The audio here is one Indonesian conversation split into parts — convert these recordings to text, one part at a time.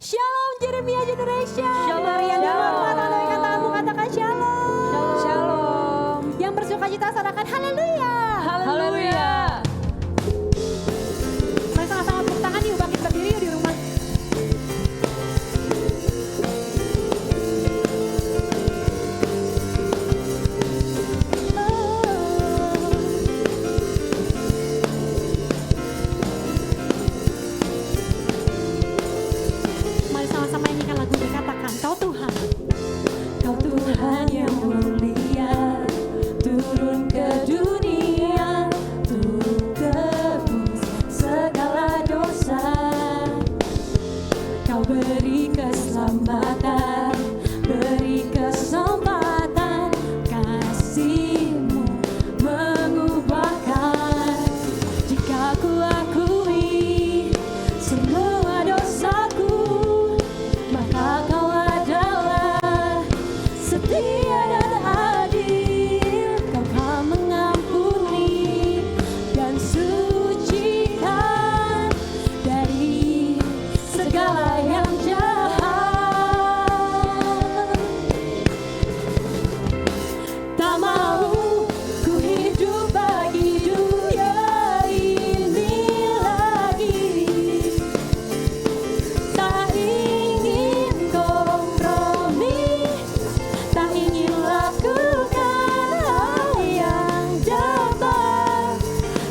Shalom Jeremiah Generation. Shalom. Mari yang dihormati oleh katamu katakan shalom. Shalom. Shalom. Yang bersuka cita katakan haleluya. Haleluya. Mari sama-sama tepuk tangan yuk, bangkit berdiri yuk di rumah. Mari sama-sama nyanyikan lagu ini, katakan kau Tuhan. Kau Tuhan yang mulia, turun ke dunia untuk tebus segala dosa. Kau beri keselamatan, beri kesempatan, kasih-Mu mengubahkan. Jika ku akui semua dosaku, maka Kau adalah setia dan adil. Kau kan mengampuni dan sucikan dari segala yang jahat. Tak mau ku hidup bagi dunia ini lagi. Tak ingin kompromi, tak ingin lakukan hal yang dapat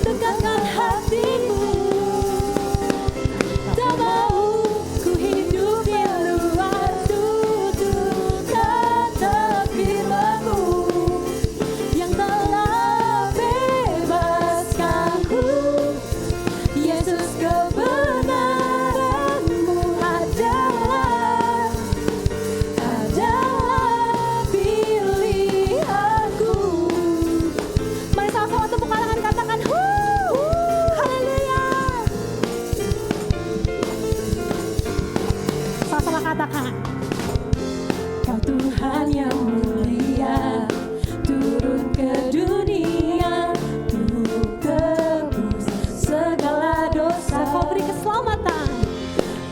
tegakkan hatimu. Tak mau ku hidup di luar tuntutan takdirmu yang telah bebaskanku. Yesus, kebenaran-Mu adalah pilihanku. Mari sama-sama tepuk tangan, katakan haleluya. Sama-sama katakan, Kau Tuhan yang mulia, turun ke dunia untuk tebus segala dosa. Kau beri keselamatan,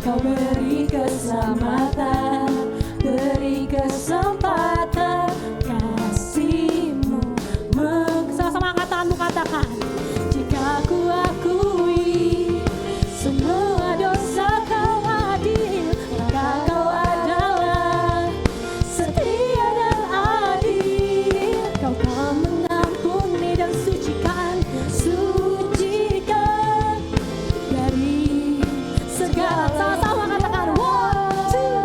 Kau beri keselamatan, beri kesempatan, kasih-Mu sama-sama angkat tanganmu, katakan, jika ku akui semua dosa, Kau adil, maka Kau adalah setia dan adil. Kau kan mengampuni dan sucikan dari segala. Sama-sama katakan one, two,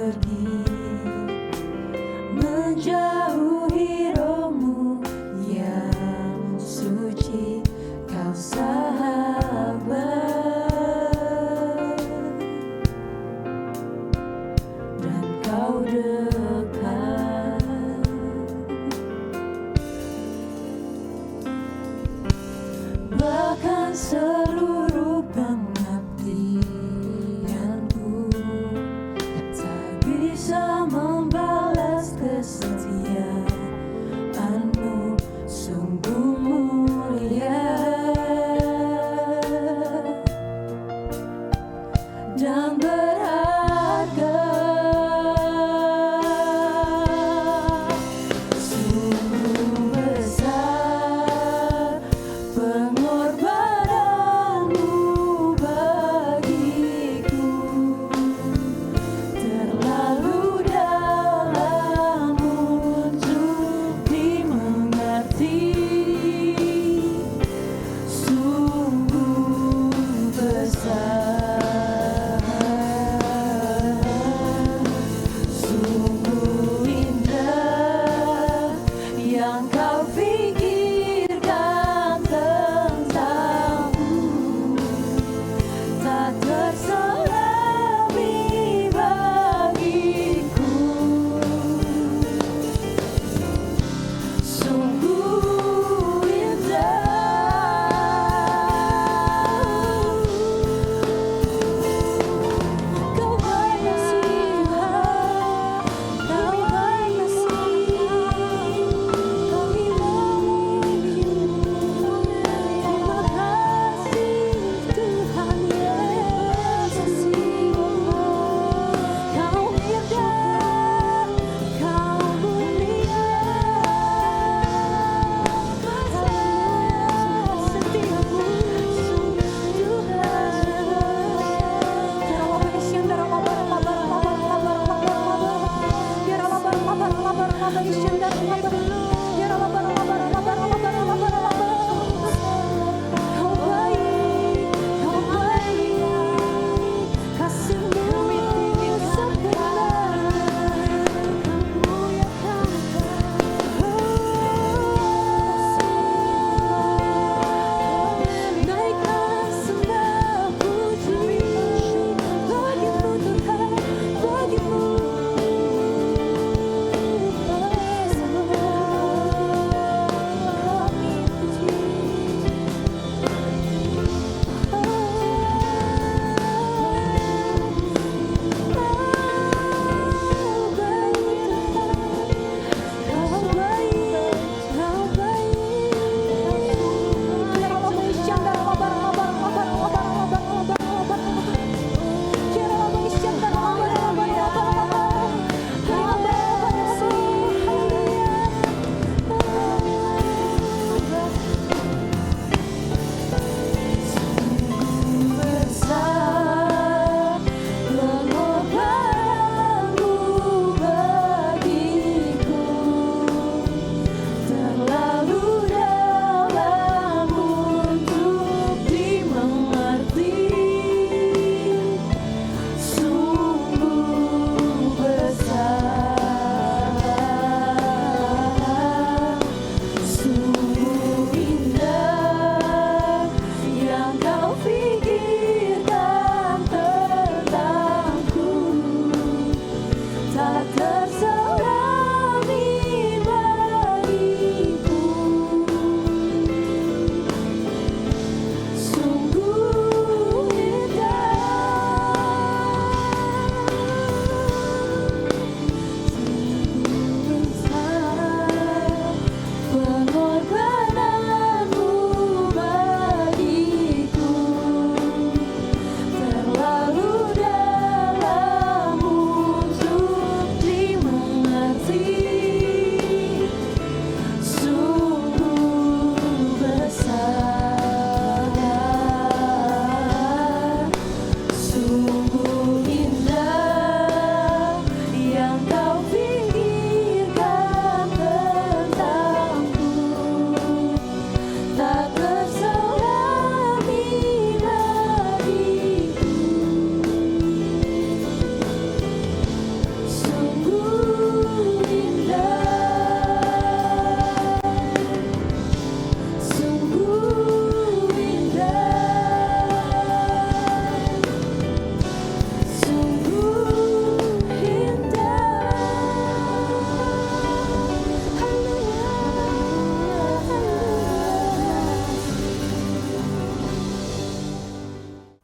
pergi menjauhi rohmu yang suci, kau sahabat dan kau dekat. Bahkan seluruh pengabdianku tak bisa membalas kesetiaanmu, sungguh mulia dan berharga. Sungguh besar pengorbananmu bagiku, terlalu dalam untuk dimengerti. Sungguh besar, sungguh indah yang kau pikirkan tentangku, tak terselami bagiku. Sungguh indah, kau baik Tuhan, kau baik kami memujimu. Terima kasih Tuhan Yesus, kau indah, kau mulia, setiamu naikkan sembah puji bagimu Tuhan, bagimu. Besar pengorbananmu bagiku, terlalu dalam untuk dimengerti. Sungguh besar, sungguh indah yang kau pikirkan tentangku, tak terselami bagiku. Sungguh indah, sungguh besar pengorbananmu bagiku, terlalu dalam untuk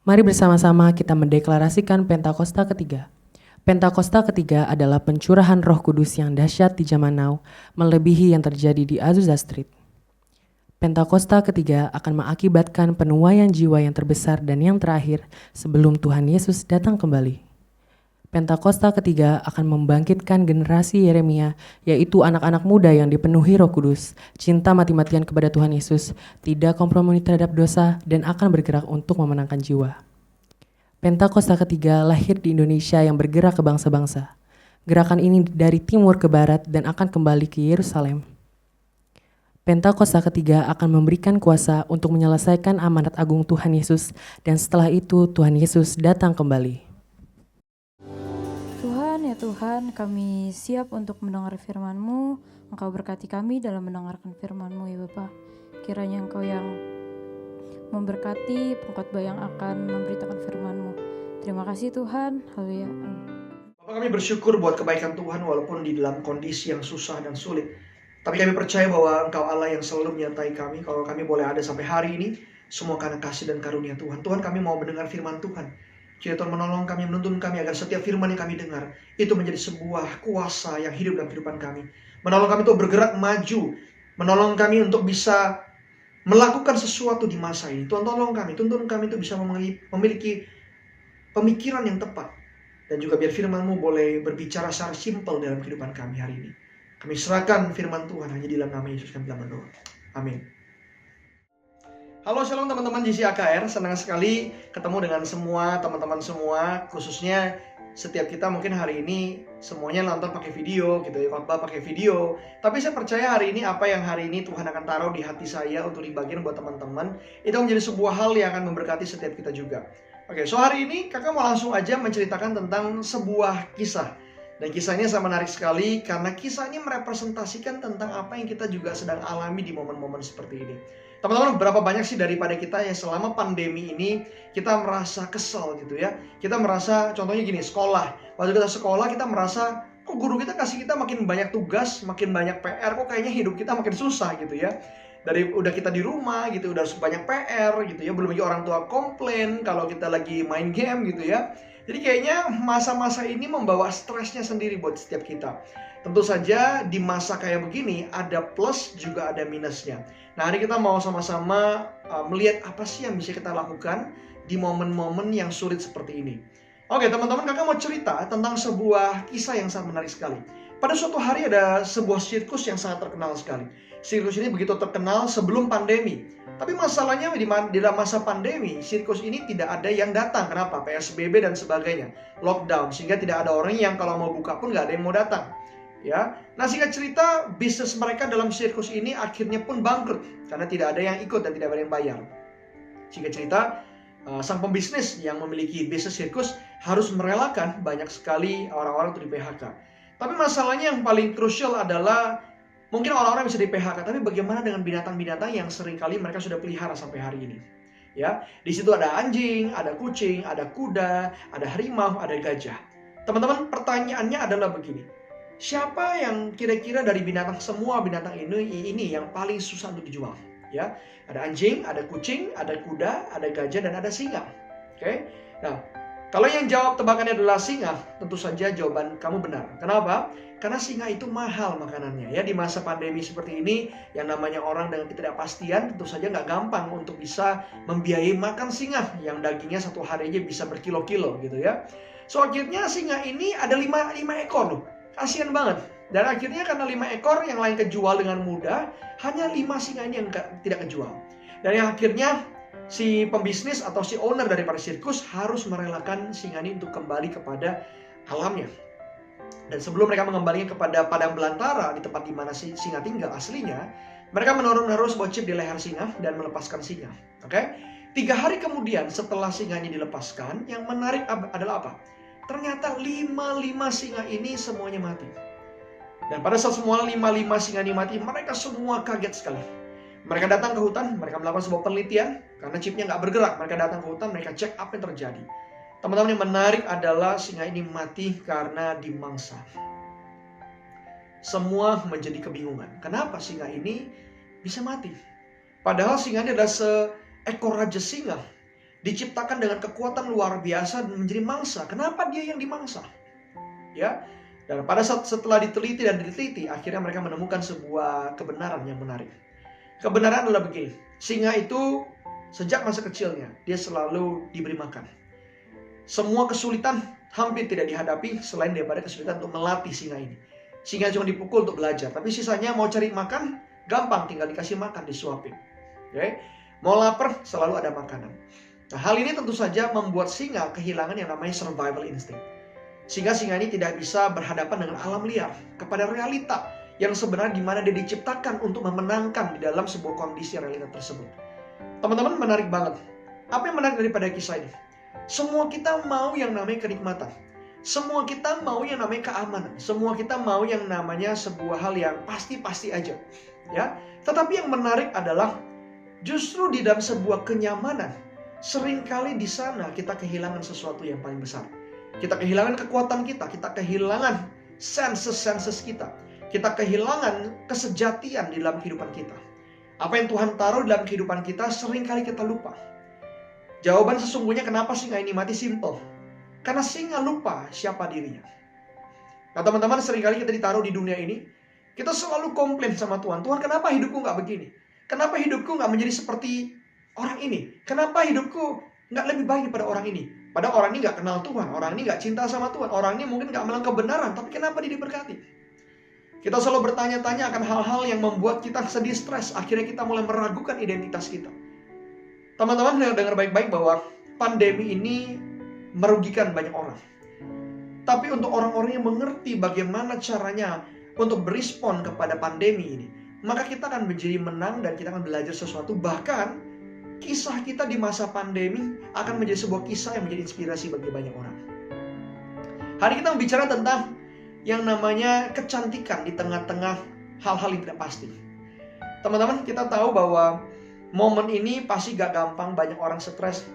Mari bersama-sama kita mendeklarasikan Pentakosta ketiga. Pentakosta ketiga adalah pencurahan Roh Kudus yang dahsyat di zaman now, melebihi yang terjadi di Azusa Street. Pentakosta ketiga akan mengakibatkan penuaian jiwa yang terbesar dan yang terakhir sebelum Tuhan Yesus datang kembali. Pentakosta ketiga akan membangkitkan generasi Yeremia, yaitu anak-anak muda yang dipenuhi Roh Kudus, cinta mati-matian kepada Tuhan Yesus, tidak kompromi terhadap dosa, dan akan bergerak untuk memenangkan jiwa. Pentakosta ketiga lahir di Indonesia yang bergerak ke bangsa-bangsa. Gerakan ini dari timur ke barat dan akan kembali ke Yerusalem. Pentakosta ketiga akan memberikan kuasa untuk menyelesaikan amanat agung Tuhan Yesus, dan setelah itu Tuhan Yesus datang kembali. Tuhan, ya Tuhan, kami siap untuk mendengar firman-Mu. Engkau berkati kami dalam mendengarkan firman-Mu, ya Bapa. Kiranya Engkau yang memberkati pengkhotbah yang akan memberitakan firman-Mu. Terima kasih Tuhan. Haleluya. Bapak, kami bersyukur buat kebaikan Tuhan walaupun di dalam kondisi yang susah dan sulit. Tapi kami percaya bahwa Engkau Allah yang selalu menyertai kami. Kalau kami boleh ada sampai hari ini, semua karena kasih dan karunia Tuhan. Tuhan, kami mau mendengar firman Tuhan. Kiranya Tuhan menolong kami, menuntun kami agar setiap firman yang kami dengar itu menjadi sebuah kuasa yang hidup dalam kehidupan kami. Menolong kami untuk bergerak maju. Menolong kami untuk bisa melakukan sesuatu di masa ini. Tuhan, tolong kami, tuntun kami untuk bisa memiliki pemikiran yang tepat. Dan juga biar firman-Mu boleh berbicara secara simpel dalam kehidupan kami hari ini. Kami serahkan firman Tuhan hanya di dalam nama Yesus kami telah berdoa. Amin. Halo, shalom teman-teman JC AKR. Senang sekali ketemu dengan semua teman-teman semua. Khususnya setiap kita mungkin hari ini semuanya nonton pakai video gitu ya, khotbah pakai video. Tapi saya percaya hari ini apa yang hari ini Tuhan akan taruh di hati saya untuk dibagikan buat teman-teman, itu menjadi sebuah hal yang akan memberkati setiap kita juga. Oke, so hari ini kakak mau langsung aja menceritakan tentang sebuah kisah. Dan kisahnya sangat menarik sekali karena kisah ini merepresentasikan tentang apa yang kita juga sedang alami di momen-momen seperti ini. Teman-teman, berapa banyak sih daripada kita yang selama pandemi ini kita merasa kesel gitu ya. Kita merasa, contohnya gini, sekolah. Waktu kita sekolah kita merasa, kok guru kita kasih kita makin banyak tugas, makin banyak PR, kok kayaknya hidup kita makin susah gitu ya. Dari udah kita di rumah gitu, udah banyak PR gitu ya. Belum lagi orang tua komplain kalau kita lagi main game gitu ya. Jadi kayaknya masa-masa ini membawa stresnya sendiri buat setiap kita. Tentu saja di masa kayak begini ada plus juga ada minusnya. Nah, hari kita mau sama-sama melihat apa sih yang bisa kita lakukan di momen-momen yang sulit seperti ini. Oke teman-teman, kakak mau cerita tentang sebuah kisah yang sangat menarik sekali. Pada suatu hari ada sebuah sirkus yang sangat terkenal sekali. Sirkus ini begitu terkenal sebelum pandemi. Tapi masalahnya di dalam masa pandemi, sirkus ini tidak ada yang datang. Kenapa? PSBB dan sebagainya. Lockdown, sehingga tidak ada orang yang kalau mau buka pun nggak ada yang mau datang. Ya, nah singkat cerita bisnis mereka dalam sirkus ini akhirnya pun bangkrut karena tidak ada yang ikut dan tidak ada yang bayar. Singkat cerita, sang pembisnis yang memiliki bisnis sirkus harus merelakan banyak sekali orang-orang untuk di PHK. Tapi masalahnya yang paling krusial adalah mungkin orang-orang bisa di PHK, tapi bagaimana dengan binatang-binatang yang seringkali mereka sudah pelihara sampai hari ini? Ya, di situ ada anjing, ada kucing, ada kuda, ada harimau, ada gajah. Teman-teman, pertanyaannya adalah begini. Siapa yang kira-kira dari semua binatang ini yang paling susah untuk dijual? Ya, ada anjing, ada kucing, ada kuda, ada gajah, dan ada singa. Oke. Nah, kalau yang jawab tebakannya adalah singa, tentu saja jawaban kamu benar. Kenapa? Karena singa itu mahal makanannya. Ya, di masa pandemi seperti ini, yang namanya orang dengan ketidakpastian, tentu saja nggak gampang untuk bisa membiayai makan singa yang dagingnya satu hari aja bisa berkilo-kilo gitu ya. So akhirnya singa ini ada 5 ekor loh. Kasian banget. Dan akhirnya karena 5 ekor yang lain kejual dengan mudah, hanya 5 singa ini yang tidak kejual. Dan yang akhirnya si pembisnis atau si owner daripada sirkus harus merelakan singa ini untuk kembali kepada alamnya. Dan sebelum mereka mengembalikan kepada padang belantara di tempat di mana si singa tinggal aslinya, mereka menaruh sebuah chip di leher singa dan melepaskan singa. Oke? 3 hari kemudian setelah singa ini dilepaskan, yang menarik adalah apa? Ternyata 5 singa ini semuanya mati. Dan pada saat semua 5 singa ini mati, mereka semua kaget sekali. Mereka datang ke hutan, mereka melakukan sebuah penelitian. Karena chipnya nggak bergerak, mereka datang ke hutan, mereka cek apa yang terjadi. Teman-teman, yang menarik adalah singa ini mati karena dimangsa. Semua menjadi kebingungan. Kenapa singa ini bisa mati? Padahal singa ini adalah seekor raja singa diciptakan dengan kekuatan luar biasa dan menjadi mangsa. Kenapa dia yang dimangsa? Ya. Dan pada saat setelah diteliti, akhirnya mereka menemukan sebuah kebenaran yang menarik. Kebenaran adalah begini. Singa itu sejak masa kecilnya dia selalu diberi makan. Semua kesulitan hampir tidak dihadapi selain daripada kesulitan untuk melatih singa ini. Singa cuma dipukul untuk belajar, tapi sisanya mau cari makan gampang, tinggal dikasih makan, disuapin. Okay? Mau lapar selalu ada makanan. Nah, hal ini tentu saja membuat singa kehilangan yang namanya survival instinct. Sehingga singa ini tidak bisa berhadapan dengan alam liar, kepada realita yang sebenarnya di mana dia diciptakan untuk memenangkan di dalam sebuah kondisi realita tersebut. Teman-teman, menarik banget. Apa yang menarik daripada kisah ini? Semua kita mau yang namanya kenikmatan. Semua kita mau yang namanya keamanan. Semua kita mau yang namanya sebuah hal yang pasti-pasti aja. Ya, tetapi yang menarik adalah justru di dalam sebuah kenyamanan, seringkali di sana kita kehilangan sesuatu yang paling besar. Kita kehilangan kekuatan kita kehilangan senses kita. Kita kehilangan kesejatian di dalam kehidupan kita. Apa yang Tuhan taruh dalam kehidupan kita seringkali kita lupa. Jawaban sesungguhnya kenapa singa ini mati simple. Karena singa lupa siapa dirinya. Nah teman-teman, seringkali kita ditaruh di dunia ini, kita selalu komplain sama Tuhan. Tuhan, kenapa hidupku gak begini? Kenapa hidupku gak menjadi seperti orang ini? Kenapa hidupku gak lebih baik daripada orang ini? Padahal orang ini gak kenal Tuhan, orang ini gak cinta sama Tuhan, orang ini mungkin gak melangkah kebenaran, tapi kenapa dia diberkati? Kita selalu bertanya-tanya akan hal-hal yang membuat kita sedih, stres. Akhirnya kita mulai meragukan identitas kita. Teman-teman, dengar baik-baik bahwa pandemi ini merugikan banyak orang. Tapi untuk orang-orang yang mengerti bagaimana caranya untuk berespon kepada pandemi ini, maka kita akan menjadi menang dan kita akan belajar sesuatu. Bahkan kisah kita di masa pandemi akan menjadi sebuah kisah yang menjadi inspirasi bagi banyak orang. Hari kita bicara tentang yang namanya kecantikan di tengah-tengah hal-hal yang tidak pasti. Teman-teman, kita tahu bahwa momen ini pasti gak gampang, banyak orang stres.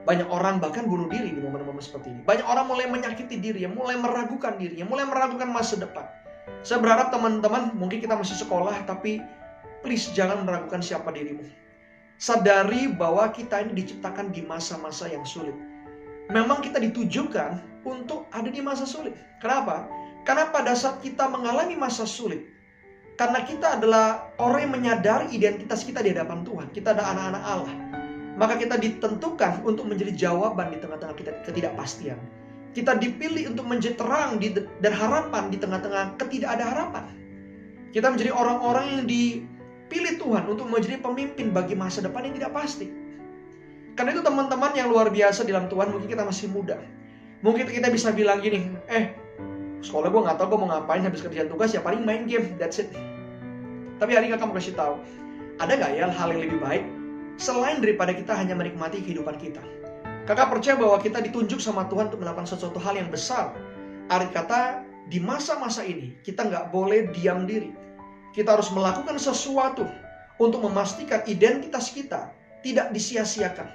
Banyak orang bahkan bunuh diri di momen-momen seperti ini. Banyak orang mulai menyakiti dirinya, mulai meragukan dirinya, mulai meragukan masa depan. Saya berharap teman-teman, mungkin kita masih sekolah, tapi please jangan meragukan siapa dirimu. Sadari bahwa kita ini diciptakan di masa-masa yang sulit. Memang kita ditujukan untuk ada di masa sulit. Kenapa? Karena pada saat kita mengalami masa sulit, karena kita adalah orang yang menyadari identitas kita di hadapan Tuhan. Kita adalah anak-anak Allah. Maka kita ditentukan untuk menjadi jawaban di tengah-tengah ketidakpastian. Kita dipilih untuk menjadi terang dan harapan di tengah-tengah ketidakada harapan. Kita menjadi orang-orang yang dipilih Tuhan untuk menjadi pemimpin bagi masa depan yang tidak pasti. Karena itu teman-teman yang luar biasa dalam Tuhan, mungkin kita masih muda. Mungkin kita bisa bilang gini, sekolah gue gak tahu gue mau ngapain habis kerjaan tugas, ya paling main game, that's it. Tapi hari ini kakak mau kasih tahu, ada gak ya hal yang lebih baik selain daripada kita hanya menikmati kehidupan kita? Kakak percaya bahwa kita ditunjuk sama Tuhan untuk melakukan sesuatu hal yang besar. Arti kata, di masa-masa ini kita nggak boleh diam diri. Kita harus melakukan sesuatu untuk memastikan identitas kita tidak disia-siakan.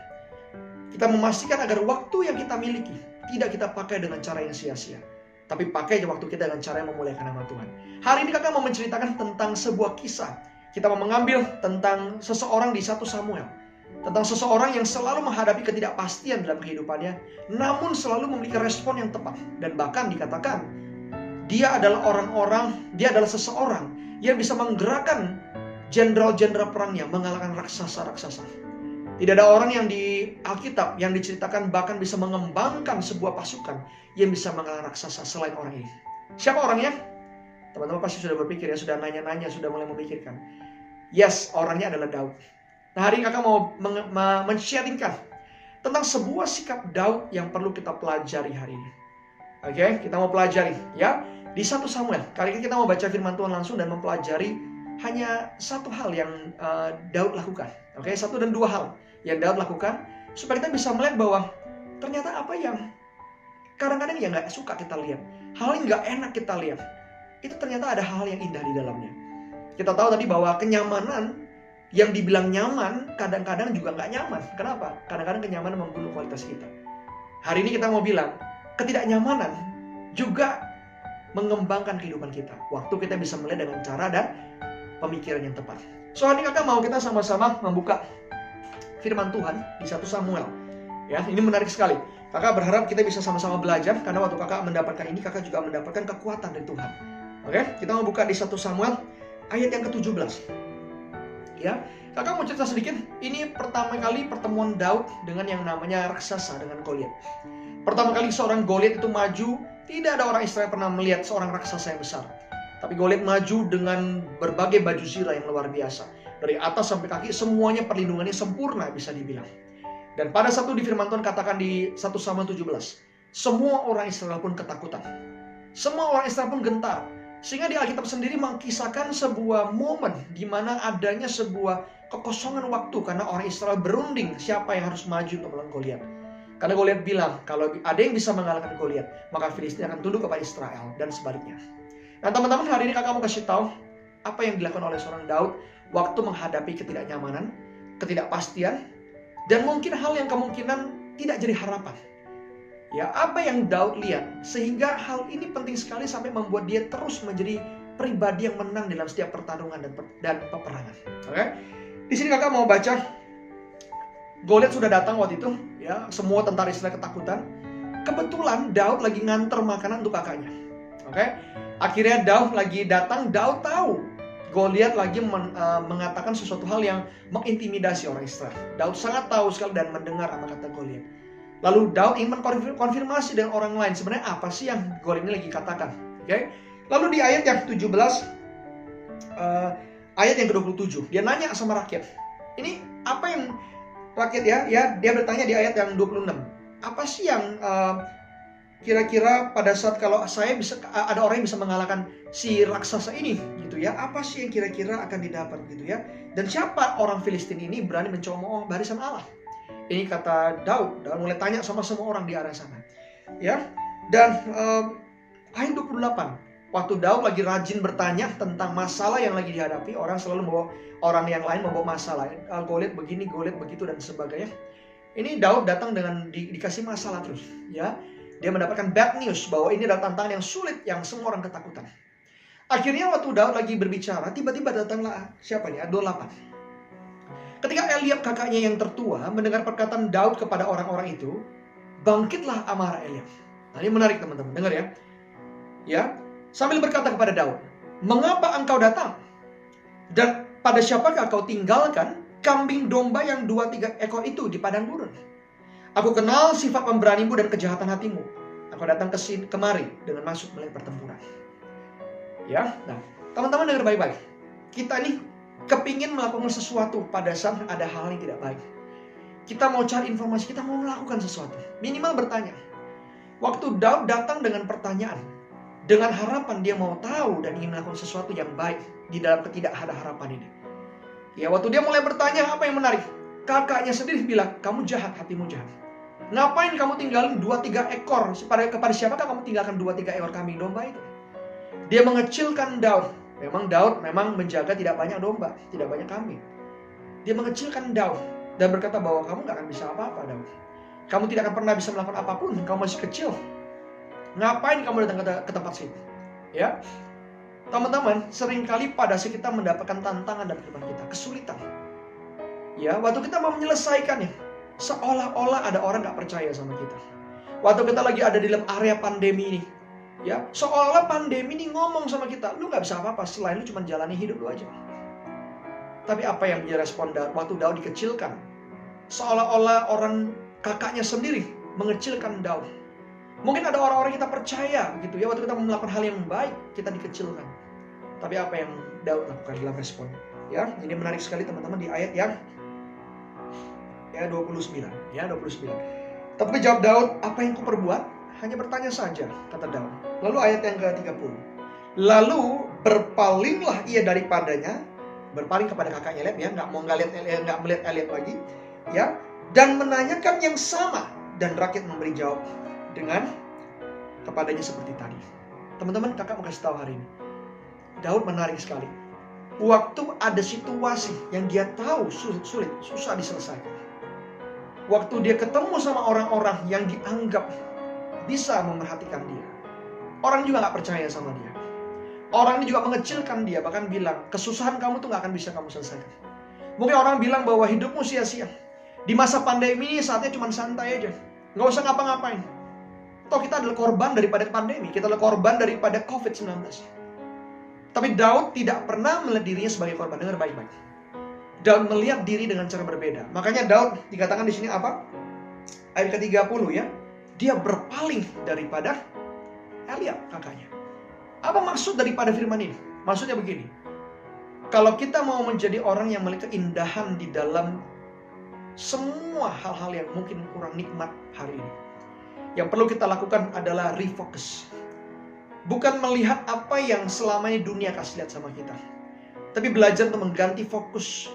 Kita memastikan agar waktu yang kita miliki tidak kita pakai dengan cara yang sia-sia, tapi pakai waktu kita dengan cara yang memuliakan nama Tuhan. Hari ini kakak mau menceritakan tentang sebuah kisah. Kita mau mengambil tentang seseorang di 1 Samuel. Tentang seseorang yang selalu menghadapi ketidakpastian dalam kehidupannya, namun selalu memiliki respon yang tepat. Dan bahkan dikatakan, dia adalah seseorang yang bisa menggerakkan jenderal-jenderal perangnya, mengalahkan raksasa-raksasa. Tidak ada orang yang di Alkitab yang diceritakan bahkan bisa mengembangkan sebuah pasukan yang bisa mengalahkan raksasa selain orang ini. Siapa orangnya? Teman-teman pasti sudah berpikir ya, sudah nanya-nanya, sudah mulai memikirkan. Yes, orangnya adalah Daud. Nah, hari ini kakak mau men-sharingkan tentang sebuah sikap Daud yang perlu kita pelajari hari ini. Oke, kita mau pelajari ya. Di 1 Samuel, kali ini kita mau baca firman Tuhan langsung dan mempelajari hanya satu hal yang Daud lakukan. Oke, 1 dan 2 hal yang Daud lakukan supaya kita bisa melihat bahwa ternyata apa yang kadang-kadang ya nggak suka kita lihat, hal yang nggak enak kita lihat, itu ternyata ada hal yang indah di dalamnya. Kita tahu tadi bahwa kenyamanan yang dibilang nyaman kadang-kadang juga nggak nyaman. Kenapa? Kadang-kadang kenyamanan membunuh kualitas kita. Hari ini kita mau bilang ketidaknyamanan juga mengembangkan kehidupan kita. Waktu kita bisa melihat dengan cara dan pemikiran yang tepat. So hari ini kakak mau kita sama-sama membuka firman Tuhan di 1 Samuel. Ya, ini menarik sekali. Kakak berharap kita bisa sama-sama belajar, karena waktu kakak mendapatkan ini, kakak juga mendapatkan kekuatan dari Tuhan. Oke, kita mau buka di 1 Samuel ayat yang ke-17. Ya, kakak mau cerita sedikit. Ini pertama kali pertemuan Daud dengan yang namanya raksasa, dengan Goliat. Pertama kali seorang Goliat itu maju, tidak ada orang Israel pernah melihat seorang raksasa yang besar. Tapi Goliat maju dengan berbagai baju zirah yang luar biasa. Dari atas sampai kaki semuanya perlindungannya sempurna, bisa dibilang. Dan pada satu di firman Tuhan katakan di 1 Samuel 17, semua orang Israel pun ketakutan. Semua orang Israel pun gentar. Sehingga di Alkitab sendiri mengisahkan sebuah momen di mana adanya sebuah kekosongan waktu karena orang Israel berunding siapa yang harus maju untuk melawan Goliat. Karena Goliat bilang, kalau ada yang bisa mengalahkan Goliat, maka Filistin akan tunduk kepada Israel dan sebaliknya. Nah teman-teman, hari ini kakak mau kasih tahu apa yang dilakukan oleh seorang Daud waktu menghadapi ketidaknyamanan, ketidakpastian, dan mungkin hal yang kemungkinan tidak jadi harapan. Ya, apa yang Daud lihat sehingga hal ini penting sekali sampai membuat dia terus menjadi pribadi yang menang dalam setiap pertarungan dan peperangan. Oke? Di sini kakak mau baca. Goliat sudah datang waktu itu, ya, semua tentara Israel ketakutan. Kebetulan Daud lagi nganter makanan untuk kakaknya. Oke? Akhirnya Daud lagi datang, Daud tahu Goliat lagi mengatakan sesuatu hal yang mengintimidasi orang Israel. Daud sangat tahu sekali dan mendengar apa kata Goliat. Lalu Daud ingin mengkonfirmasi dengan orang lain, sebenarnya apa sih yang Goliat ini lagi katakan. Okay? Lalu di ayat yang 17, ayat yang ke-27, dia nanya sama rakyat. Ini apa yang rakyat ya dia bertanya di ayat yang 26. Apa sih yang kira-kira pada saat kalau saya bisa, ada orang yang bisa mengalahkan si raksasa ini gitu ya, apa sih yang kira-kira akan didapat gitu ya, dan siapa orang Filistin ini berani mencomot barisan Allah. Ini kata Daud mulai tanya sama semua orang di area sana ya. Dan ayat 28, waktu Daud lagi rajin bertanya tentang masalah yang lagi dihadapi, orang selalu membawa, orang yang lain membawa masalah, Goliat begini, Goliat begitu dan sebagainya. Ini Daud datang dengan dikasih masalah terus ya. Dia mendapatkan bad news bahwa ini adalah tantangan yang sulit yang semua orang ketakutan. Akhirnya waktu Daud lagi berbicara, tiba-tiba datanglah siapa nih? 28. Ketika Eliab kakaknya yang tertua mendengar perkataan Daud kepada orang-orang itu, bangkitlah amarah Eliab. Nah, ini menarik teman-teman, dengar ya. Ya, sambil berkata kepada Daud, "Mengapa engkau datang? Dan pada siapakah kau tinggalkan kambing domba yang 2-3 ekor itu di padang gurun? Aku kenal sifat pemberanimu dan kejahatan hatimu. Aku datang kemari dengan maksud melihat pertempuran." Ya, nah, teman-teman dengar baik-baik. Kita ini kepingin melakukan sesuatu pada saat ada hal yang tidak baik. Kita mau cari informasi, kita mau melakukan sesuatu. Minimal bertanya. Waktu Daud datang dengan pertanyaan, dengan harapan dia mau tahu dan ingin melakukan sesuatu yang baik di dalam ketidakhada harapan ini. Ya, waktu dia mulai bertanya, apa yang menarik? Kakaknya sendiri bilang, "Kamu jahat, hatimu jahat. Ngapain kamu tinggalin 2-3 ekor? Kepada siapakah kamu tinggalkan 2-3 ekor kambing domba itu?" Dia mengecilkan Daud. Daud memang menjaga tidak banyak domba, tidak banyak kambing. Dia mengecilkan Daud dan berkata bahwa kamu gak akan bisa apa-apa, Daud. Kamu tidak akan pernah bisa melakukan apapun, kamu masih kecil. Ngapain kamu datang ke tempat sini? Ya, teman-teman, seringkali pada saat kita mendapatkan tantangan dalam kehidupan kita, kesulitan. Ya, waktu kita mau menyelesaikannya, seolah-olah ada orang gak percaya sama kita. Waktu kita lagi ada di dalam area pandemi ini, ya, seolah-olah pandemi ini ngomong sama kita, lu gak bisa apa-apa selain lu cuma jalani hidup lu aja. Tapi apa yang menjadi respon Daud waktu Daud dikecilkan? Seolah-olah orang kakaknya sendiri mengecilkan Daud. Mungkin ada orang-orang kita percaya gitu ya, waktu kita melakukan hal yang baik, kita dikecilkan. Tapi apa yang Daud lakukan dalam respon? Ya, ini menarik sekali teman-teman di ayat yang 29. Tapi jawab Daud, "Apa yang kau perbuat? Hanya bertanya saja," kata Daud. Lalu ayat yang ke-30. "Lalu berpalinglah ia daripadanya," berpaling kepada kakaknya Eliab ya, nggak melihat Eliab lagi, ya, "dan menanyakan yang sama, dan rakyat memberi jawab dengan kepadanya seperti tadi." Teman-teman, kakak mau kasih tahu hari ini, Daud menarik sekali. Waktu ada situasi yang dia tahu sulit, susah diselesaikan, waktu dia ketemu sama orang-orang yang dianggap bisa memerhatikan dia, orang juga gak percaya sama dia. Orang ini juga mengecilkan dia, bahkan bilang, kesusahan kamu tuh gak akan bisa kamu selesaikan. Mungkin orang bilang bahwa hidupmu sia-sia. Di masa pandemi ini saatnya cuma santai aja. Nggak usah ngapa-ngapain. Toh kita adalah korban daripada pandemi. Kita adalah korban daripada COVID-19. Tapi Daud tidak pernah melihat dirinya sebagai korban. Dengar baik-baik. Daud melihat diri dengan cara berbeda. Makanya Daud dikatakan di sini apa? Ayat ke-30 ya. Dia berpaling daripada Eliab kakaknya. Apa maksud daripada firman ini? Maksudnya begini. Kalau kita mau menjadi orang yang melihat keindahan di dalam semua hal-hal yang mungkin kurang nikmat hari ini, yang perlu kita lakukan adalah refocus. Bukan melihat apa yang selama ini dunia kasih lihat sama kita, tapi belajar untuk mengganti fokus.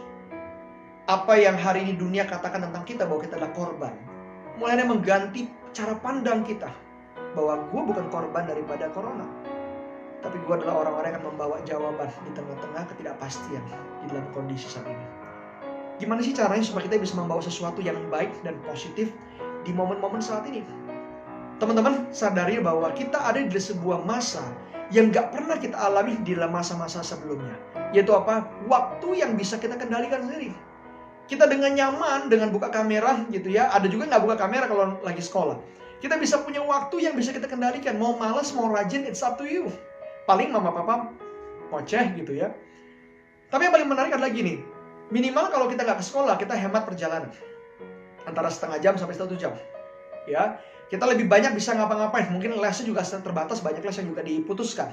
Apa yang hari ini dunia katakan tentang kita bahwa kita adalah korban, mulainya mengganti cara pandang kita bahwa gue bukan korban daripada corona, tapi gue adalah orang-orang yang akan membawa jawaban di tengah-tengah ketidakpastian di dalam kondisi saat ini. Gimana sih caranya supaya kita bisa membawa sesuatu yang baik dan positif di momen-momen saat ini? Teman-teman, sadari bahwa kita ada di sebuah masa yang gak pernah kita alami di dalam masa-masa sebelumnya. Yaitu apa? Waktu yang bisa kita kendalikan sendiri. Kita dengan nyaman, dengan buka kamera gitu ya. Ada juga gak buka kamera kalau lagi sekolah. Kita bisa punya waktu yang bisa kita kendalikan. Mau malas, mau rajin, it's up to you. Paling mama papa ngoceh gitu ya. Tapi yang paling menarik adalah gini. Minimal kalau kita nggak ke sekolah, kita hemat perjalanan. Antara setengah jam sampai 1 jam. Ya, kita lebih banyak bisa ngapa-ngapain. Mungkin lesnya juga terbatas, banyak les yang juga diputuskan.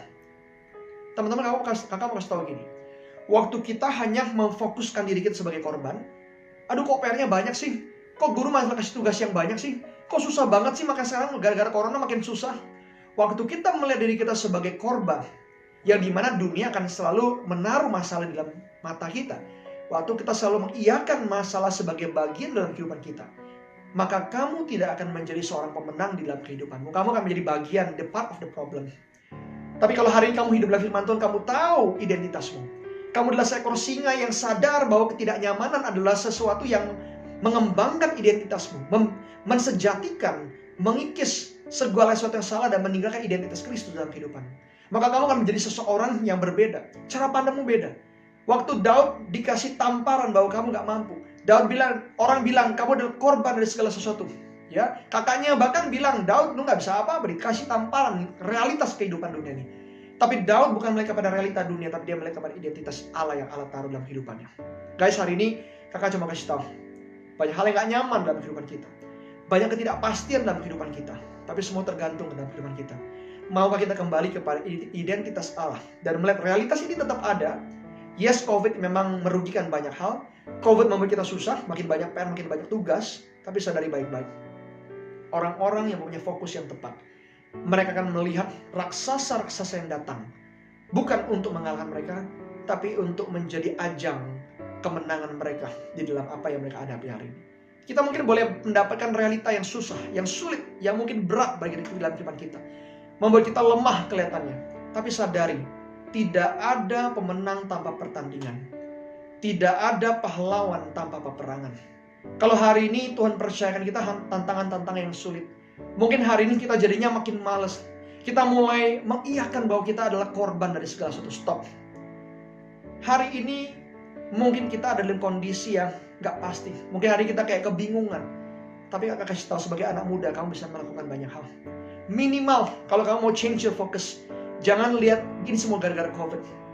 Teman-teman, kakak mau kasih tahu gini. Waktu kita hanya memfokuskan diri kita sebagai korban. Aduh, kok PR-nya banyak sih? Kok guru malah kasih tugas yang banyak sih? Kok susah banget sih? Makanya sekarang gara-gara corona makin susah. Waktu kita melihat diri kita sebagai korban, yang dimana dunia akan selalu menaruh masalah di dalam mata kita. Waktu kita selalu mengiyakan masalah sebagai bagian dalam kehidupan kita, maka kamu tidak akan menjadi seorang pemenang di dalam kehidupanmu. Kamu akan menjadi bagian, the part of the problem. Tapi kalau hari ini kamu hidup dalam firman Tuhan, kamu tahu identitasmu. Kamu adalah seekor singa yang sadar bahwa ketidaknyamanan adalah sesuatu yang mengembangkan identitasmu, mensejatikan, mengikis segala sesuatu yang salah dan meninggalkan identitas Kristus dalam kehidupanmu. Maka kamu akan menjadi seseorang yang berbeda. Cara pandangmu beda. Waktu Daud dikasih tamparan bahwa kamu gak mampu, Daud bilang, orang bilang kamu adalah korban dari segala sesuatu. Ya, kakaknya bahkan bilang, Daud lu gak bisa apa-apa, dikasih tamparan realitas kehidupan dunia ini. Tapi Daud bukan melihat kepada realita dunia, tapi dia melihat kepada identitas Allah yang Allah taruh dalam kehidupannya. Guys, hari ini kakak cuma kasih tahu, banyak hal yang gak nyaman dalam kehidupan kita, banyak ketidakpastian dalam kehidupan kita, tapi semua tergantung dalam kehidupan kita. Maukah kita kembali kepada identitas Allah dan melihat realitas ini tetap ada? Yes, COVID memang merugikan banyak hal. COVID membuat kita susah, makin banyak PR, makin banyak tugas. Tapi sadari baik-baik, orang-orang yang punya fokus yang tepat, mereka akan melihat raksasa-raksasa yang datang, bukan untuk mengalahkan mereka, tapi untuk menjadi ajang kemenangan mereka di dalam apa yang mereka hadapi hari ini. Kita mungkin boleh mendapatkan realita yang susah, yang sulit, yang mungkin berat bagi dalam kehidupan kita, membuat kita lemah kelihatannya. Tapi sadari, tidak ada pemenang tanpa pertandingan. Tidak ada pahlawan tanpa peperangan. Kalau hari ini Tuhan percayakan kita tantangan-tantangan yang sulit, mungkin hari ini kita jadinya makin malas. Kita mulai mengiyakan bahwa kita adalah korban dari segala sesuatu. Stop. Hari ini mungkin kita ada dalam kondisi yang gak pasti. Mungkin hari ini kita kayak kebingungan. Tapi kakak kasih tahu, sebagai anak muda kamu bisa melakukan banyak hal. Minimal kalau kamu mau change your focus, jangan lihat ini semua gara-gara COVID.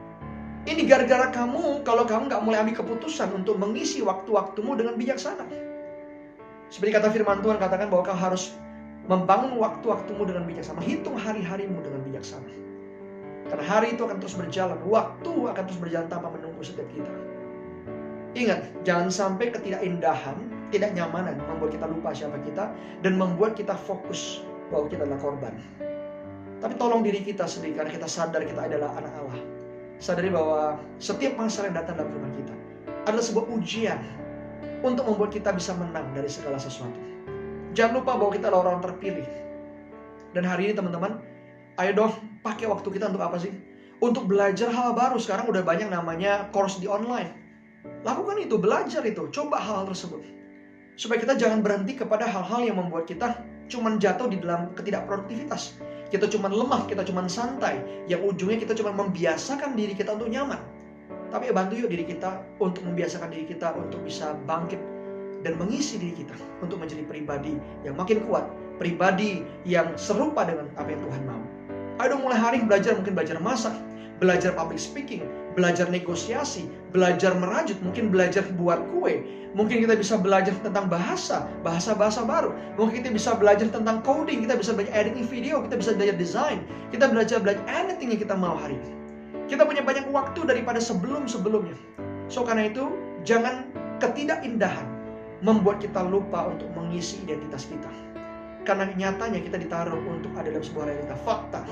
Ini gara-gara kamu kalau kamu gak mulai ambil keputusan untuk mengisi waktu-waktumu dengan bijaksana. Seperti kata firman Tuhan katakan bahwa kau harus membangun waktu-waktumu dengan bijaksana. Menghitung hari-harimu dengan bijaksana. Karena hari itu akan terus berjalan. Waktu akan terus berjalan tanpa menunggu setiap kita. Ingat, jangan sampai ketidakindahan, ketidaknyamanan membuat kita lupa siapa kita dan membuat kita fokus bahwa kita adalah korban. Tapi tolong diri kita sendiri, karena kita sadar kita adalah anak Allah. Sadari bahwa setiap masalah yang datang dalam kehidupan kita adalah sebuah ujian untuk membuat kita bisa menang dari segala sesuatu. Jangan lupa bahwa kita adalah orang terpilih. Dan hari ini teman-teman, ayo dong pakai waktu kita untuk apa sih? Untuk belajar hal baru. Sekarang udah banyak namanya course di online. Lakukan itu, belajar itu, coba hal tersebut. Supaya kita jangan berhenti kepada hal-hal yang membuat kita cuman jatuh di dalam ketidakproduktivitas. Kita cuma lemah, kita cuma santai, yang ujungnya kita cuma membiasakan diri kita untuk nyaman. Tapi bantu yuk diri kita untuk membiasakan diri kita untuk bisa bangkit dan mengisi diri kita untuk menjadi pribadi yang makin kuat, pribadi yang serupa dengan apa yang Tuhan mau. Ayo dong mulai hari belajar, mungkin belajar masak, belajar public speaking, belajar negosiasi, belajar merajut, mungkin belajar buat kue, mungkin kita bisa belajar tentang bahasa baru, mungkin kita bisa belajar tentang coding, kita bisa belajar editing video, kita bisa belajar desain, kita belajar anything yang kita mau hari ini. Kita punya banyak waktu daripada sebelum-sebelumnya. So karena itu, jangan ketidakindahan membuat kita lupa untuk mengisi identitas kita. Karena nyatanya kita ditaruh untuk ada dalam sebuah realita fakta.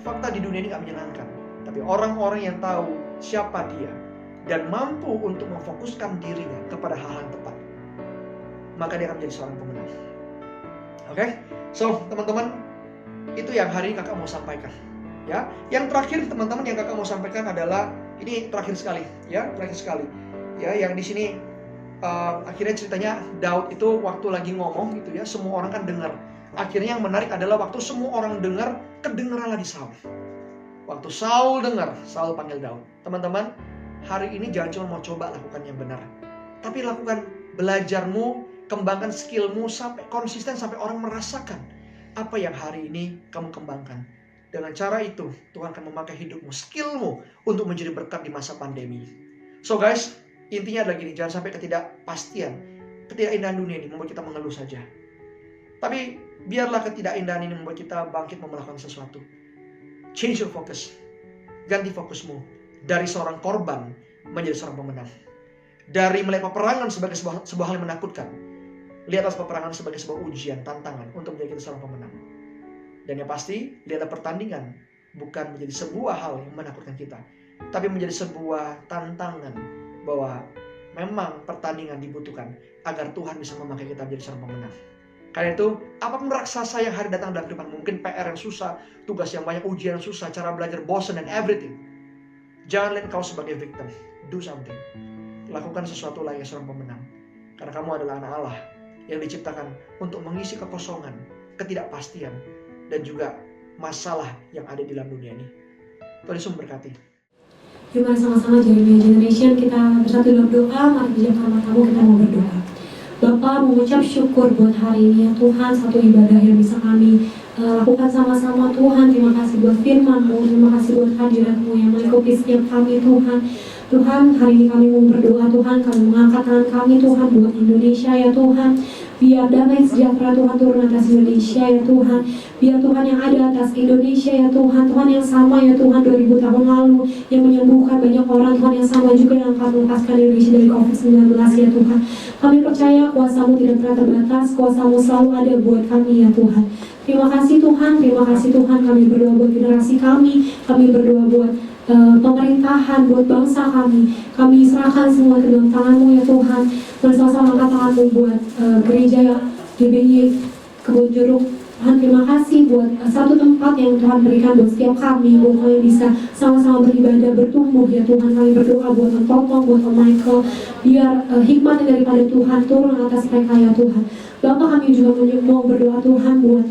Fakta di dunia ini gak menyenangkan. Tapi orang-orang yang tahu siapa dia dan mampu untuk memfokuskan dirinya kepada hal yang tepat, maka dia akan menjadi seorang pemenang. Oke? So, teman-teman, itu yang hari ini kakak mau sampaikan. Ya, yang terakhir teman-teman yang kakak mau sampaikan adalah ini terakhir sekali, ya, terakhir sekali. Ya, yang di sini akhirnya ceritanya Daud itu waktu lagi ngomong gitu ya, semua orang kan dengar. Akhirnya yang menarik adalah waktu semua orang dengar, kedengeranlah di Saul. Waktu Saul dengar, Saul panggil Daud. Teman-teman, hari ini jangan cuma mau coba lakukan yang benar, tapi lakukan belajarmu, kembangkan skillmu sampai konsisten, sampai orang merasakan apa yang hari ini kamu kembangkan. Dengan cara itu, Tuhan akan memakai hidupmu, skillmu untuk menjadi berkat di masa pandemi. So guys, intinya adalah gini, jangan sampai ketidakpastian, ketidakindahan dunia ini membuat kita mengeluh saja. Tapi biarlah ketidakindahan ini membuat kita bangkit melakukan sesuatu. Change your focus. Ganti fokusmu dari seorang korban menjadi seorang pemenang. Dari melihat peperangan sebagai sebuah hal yang menakutkan, lihatlah peperangan sebagai sebuah ujian, tantangan untuk menjadi kita seorang pemenang. Dan yang pasti, lihatlah pertandingan bukan menjadi sebuah hal yang menakutkan kita, tapi menjadi sebuah tantangan bahwa memang pertandingan dibutuhkan agar Tuhan bisa memakai kita menjadi seorang pemenang. Karena itu, apapun raksasa yang hari datang dalam kehidupan, mungkin PR yang susah, tugas yang banyak, ujian yang susah, cara belajar bosan dan everything, jangan lihat kau sebagai victim. Do something. Lakukan sesuatu layaknya seorang pemenang. Karena kamu adalah anak Allah yang diciptakan untuk mengisi kekosongan, ketidakpastian, dan juga masalah yang ada di dalam dunia ini. Tuhan Yesus memberkati. Mari sama-sama Jeremiah Generation kita bersatu dalam doa. Mari pejamkan matamu, kita mau berdoa. Bapa, mengucap syukur buat hari ini ya Tuhan, satu ibadah yang bisa kami lakukan sama-sama Tuhan. Terima kasih buat firman-Mu, terima kasih buat hadirat-Mu yang melingkupi setiap kami Tuhan. Tuhan, hari ini kami mau berdoa Tuhan, kami mengangkat tangan kami Tuhan buat Indonesia ya Tuhan. Biar damai sejahtera Tuhan turun atas Indonesia ya Tuhan. Biar Tuhan yang ada atas Indonesia ya Tuhan. Tuhan yang sama ya Tuhan 2000 tahun lalu yang menyembuhkan banyak orang. Tuhan yang sama juga yang akan melepaskan Indonesia dari COVID-19 ya Tuhan. Kami percaya kuasa-Mu tidak pernah terbatas. Kuasa-Mu selalu ada buat kami ya Tuhan. Terima kasih Tuhan, terima kasih Tuhan. Kami berdoa buat generasi kami berdoa buat pemerintahan, buat bangsa kami. Kami serahkan semua ke dalam tangan-Mu ya Tuhan. Bersama-sama angkat tangan-Mu buat gereja GBI Kebun Jeruk. Tuhan, terima kasih buat satu tempat yang Tuhan berikan buat setiap kami, buat kami bisa sama-sama beribadah, bertumbuh ya Tuhan. Kami berdoa buat Om Totong, buat Om Michael, biar hikmat daripada Tuhan turun atas mereka ya Tuhan. Bapak, kami juga mau berdoa Tuhan buat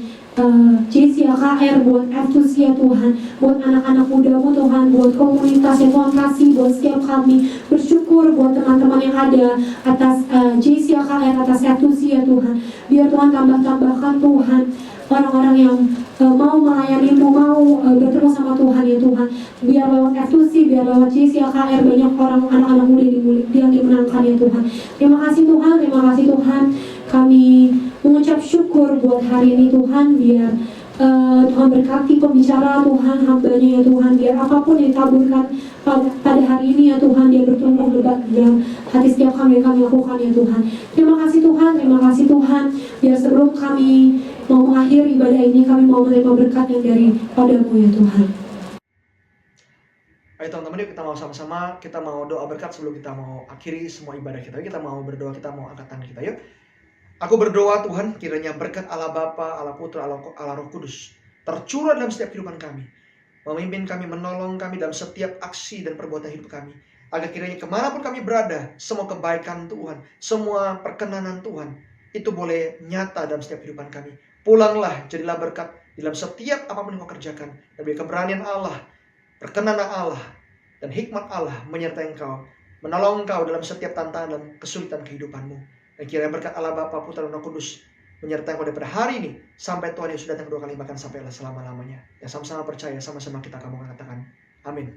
JCLKR, buat F2C ya Tuhan, buat anak-anak muda-Mu Tuhan, buat komunitas ya Tuhan. Kasih buat setiap kami, bersyukur buat teman-teman yang ada atas JCLKR, atas F2C ya Tuhan. Biar Tuhan tambahkan Tuhan orang-orang yang mau melayani-Mu, mau bertemu sama Tuhan ya Tuhan. Biar lewat F2C, biar lewat JCLKR banyak orang, anak-anak muda yang dimenangkan ya Tuhan. Terima kasih Tuhan, terima kasih Tuhan. Kami mengucap syukur buat hari ini Tuhan. Biar Tuhan berkati pembicara Tuhan, hamba-Nya ya Tuhan. Biar apapun yang ditaburkan pada hari ini ya Tuhan, dia bertumbuh lebat dalam hati setiap kami yang kami lakukan ya Tuhan. Terima kasih Tuhan, terima kasih Tuhan. Biar sebelum kami mau mengakhiri ibadah ini, kami mau menerima berkat yang daripada-Mu ya Tuhan. Ayo teman-teman, yuk kita mau sama-sama, kita mau doa berkat sebelum kita mau akhiri semua ibadah kita. Yuk kita mau berdoa, kita mau angkat tangan kita, yuk. Aku berdoa Tuhan, kiranya berkat Allah Bapa, Allah Putra, Allah Roh Kudus tercurah dalam setiap kehidupan kami, memimpin kami, menolong kami dalam setiap aksi dan perbuatan hidup kami, agar kiranya kemanapun kami berada, semua kebaikan Tuhan, semua perkenanan Tuhan itu boleh nyata dalam setiap kehidupan kami. Pulanglah, jadilah berkat dalam setiap apapun yang kau kerjakan, dan biar keberanian Allah, perkenanan Allah, dan hikmat Allah menyertai engkau, menolong engkau dalam setiap tantangan dan kesulitan kehidupanmu. Dan kiranya berkat Allah Bapa, Putra, dan Roh Kudus menyertai engkau daripada hari ini sampai Tuhan Yesus datang kedua kali, bahkan sampailah selama-lamanya. Dan sama-sama percaya, sama-sama kita kamu katakan amin.